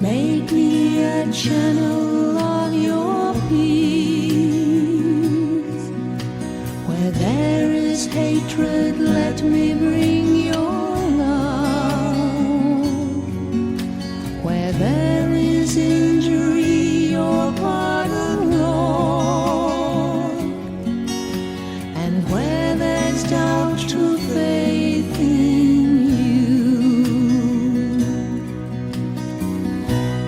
Make me a channel of your peace. Where there is hatred, let me bring your love. Where there is injury, your pardon, Lord. And where there's doubt, true faith in you.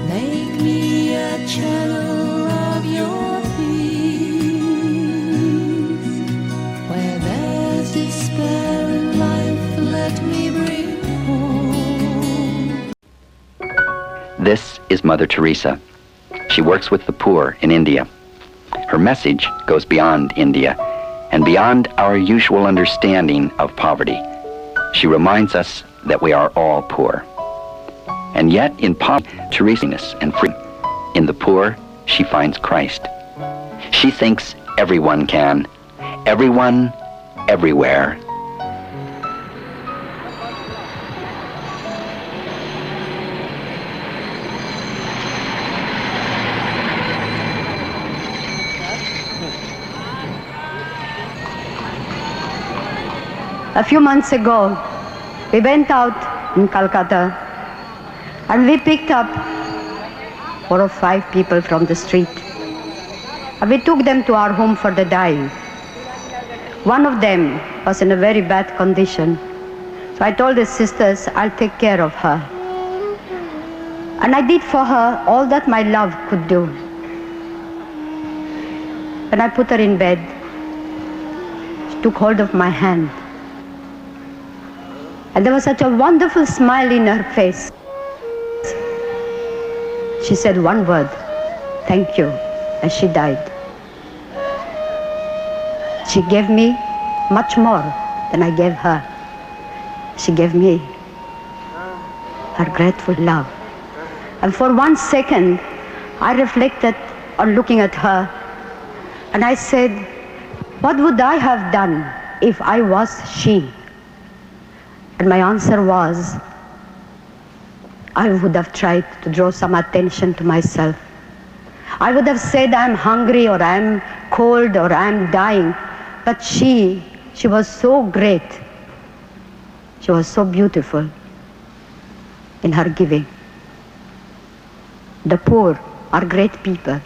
Make me a channel of your peace. Where there's despair in life, let me bring hope. This is Mother Teresa. She works with the poor in India. Her message goes beyond India and beyond our usual understanding of poverty. She reminds us that we are all poor. And yet in poverty, Teresa's and freedom. In the poor, she finds Christ. She thinks everyone can. Everyone, everywhere. A few months ago, we went out in Calcutta and we picked up 4 or 5 people from the street. And we took them to our home for the dying. One of them was in a very bad condition. So I told the sisters, I'll take care of her. And I did for her all that my love could do. When I put her in bed, she took hold of my hand. And there was such a wonderful smile in her face. She said one word, thank you, and she died. She gave me much more than I gave her. She gave me her grateful love. And for 1 second, I reflected on looking at her, and I said, what would I have done if I was she? And my answer was, I would have tried to draw some attention to myself. I would have said I'm hungry or I'm cold or I'm dying. But she was so great. She was so beautiful in her giving. The poor are great people.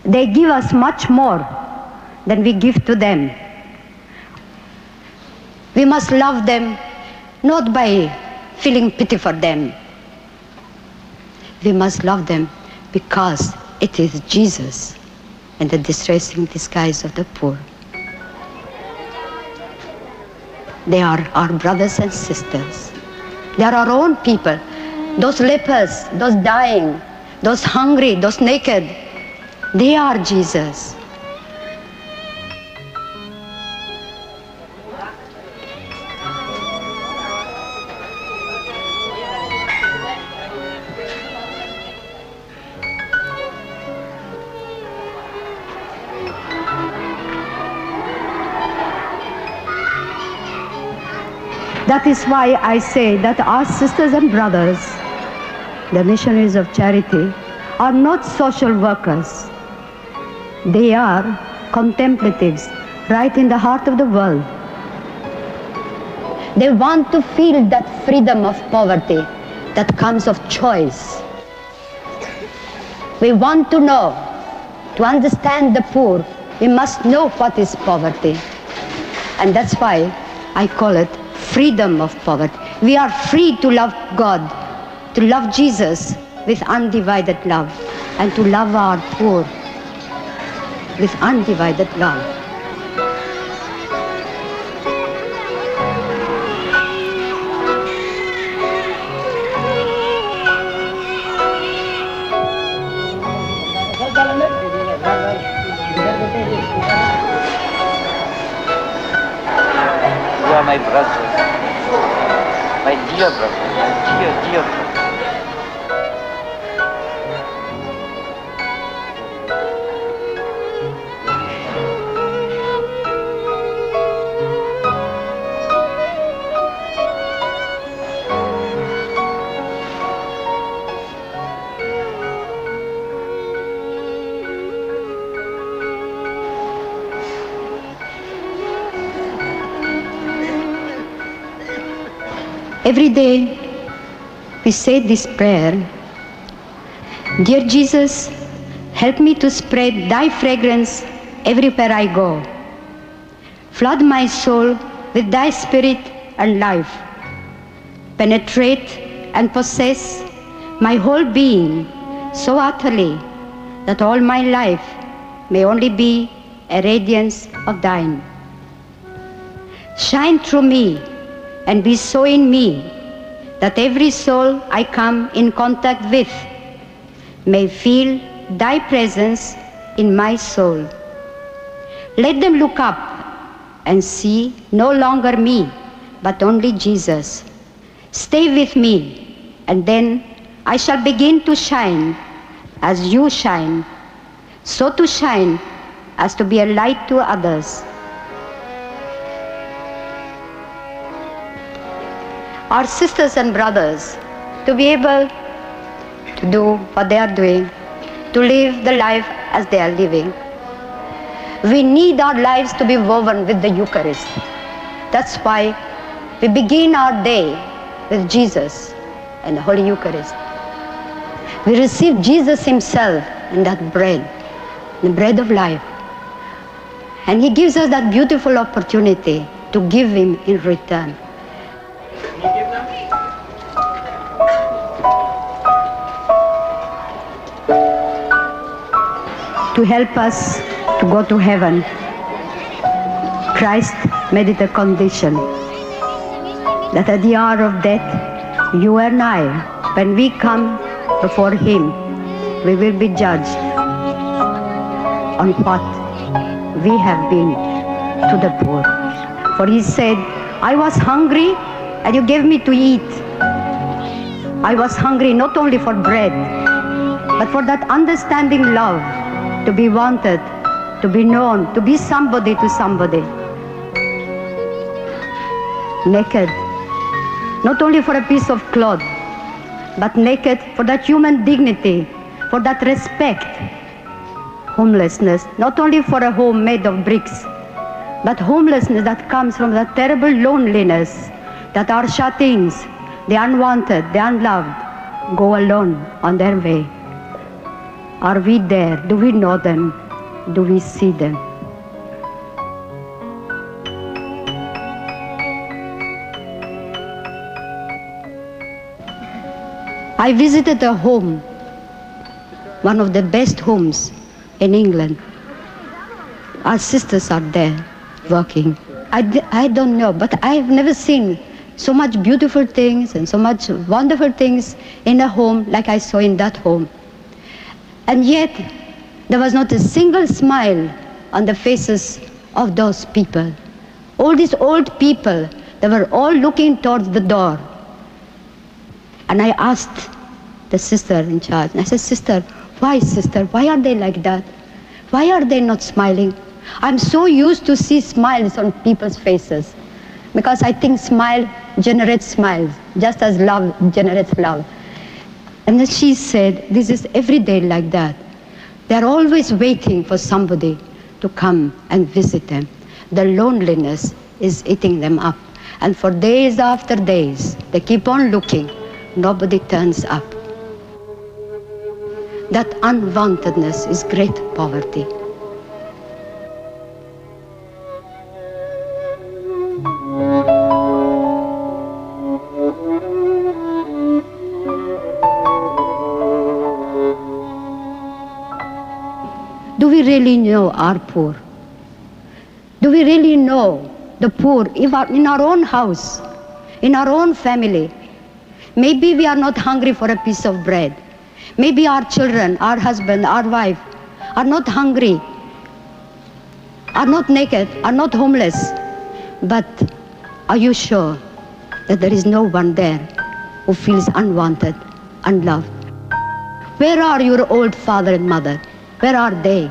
They give us much more than we give to them. We must love them not by feeling pity for them. We must love them because it is Jesus in the distressing disguise of the poor. They are our brothers and sisters. They are our own people. Those lepers, those dying, those hungry, those naked, they are Jesus. That is why I say that our sisters and brothers, the missionaries of charity, are not social workers. They are contemplatives right in the heart of the world. They want to feel that freedom of poverty that comes of choice. We want to know, to understand the poor, we must know what is poverty. And that's why I call it freedom of poverty. We are free to love God, to love Jesus with undivided love, and to love our poor with undivided love. You are my brother, my dear brother, my dear, dear brother. Every day we say this prayer: Dear Jesus, help me to spread thy fragrance everywhere I go. Flood my soul with thy spirit and life. Penetrate and possess my whole being so utterly that all my life may only be a radiance of thine. Shine through me and be so in me that every soul I come in contact with may feel thy presence in my soul. Let them look up and see no longer me, but only Jesus. Stay with me, and then I shall begin to shine as you shine, so to shine as to be a light to others. Our sisters and brothers, to be able to do what they are doing, to live the life as they are living. We need our lives to be woven with the Eucharist. That's why we begin our day with Jesus and the Holy Eucharist. We receive Jesus himself in that bread, the bread of life. And he gives us that beautiful opportunity to give him in return. To help us to go to heaven, Christ made it a condition that at the hour of death, you and I, when we come before him, we will be judged on what we have been to the poor. For he said, I was hungry and you gave me to eat. I was hungry not only for bread, but for that understanding love, to be wanted, to be known, to be somebody to somebody. Naked, not only for a piece of cloth, but naked for that human dignity, for that respect. Homelessness, not only for a home made of bricks, but homelessness that comes from that terrible loneliness that our shut-ins, the unwanted, the unloved, go alone on their way. Are we there? Do we know them? Do we see them? I visited a home, one of the best homes in England. Our sisters are there working. I don't know, but I've never seen so much beautiful things and so much wonderful things in a home like I saw in that home. And yet, there was not a single smile on the faces of those people. All these old people, they were all looking towards the door. And I asked the sister in charge, and I said, sister, why are they like that? Why are they not smiling? I'm so used to see smiles on people's faces, because I think smile generates smiles, just as love generates love. And then she said, this is every day like that. They're always waiting for somebody to come and visit them. The loneliness is eating them up. And for days after days, they keep on looking. Nobody turns up. That unwantedness is great poverty. Do we really know our poor? Do we really know the poor in our own house, in our own family? Maybe we are not hungry for a piece of bread. Maybe our children, our husband, our wife are not hungry, are not naked, are not homeless. But are you sure that there is no one there who feels unwanted, unloved? Where are your old father and mother? Where are they?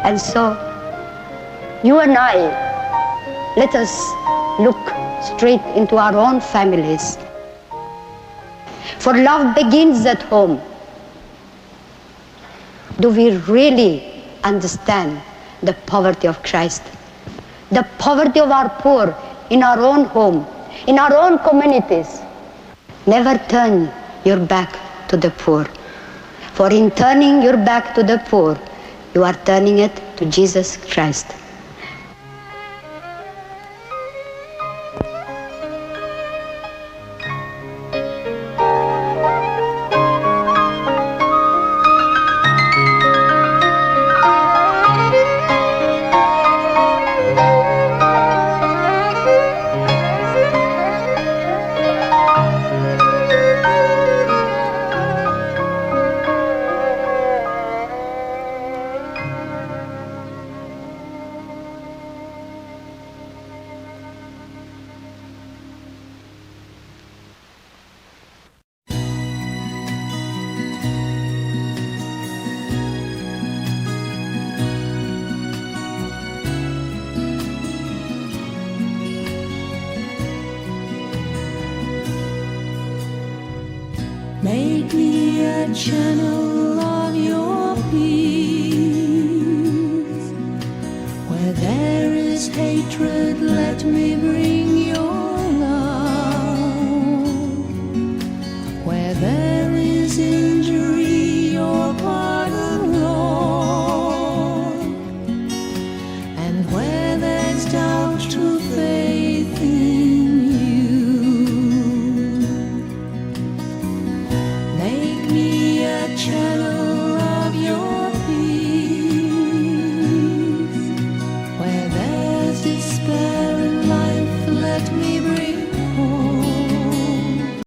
And so, you and I, let us look straight into our own families. For love begins at home. Do we really understand the poverty of Christ? the poverty of our poor in our own home, in our own communities. Never turn your back to the poor. For in turning your back to the poor, you are turning it to Jesus Christ. Make me a channel of your peace. Where there is hatred, let me bring your love. Where there is injury, your pardon, Lord. And where there's doubt, true faith in you. Make me a channel of your peace. Where there's despair,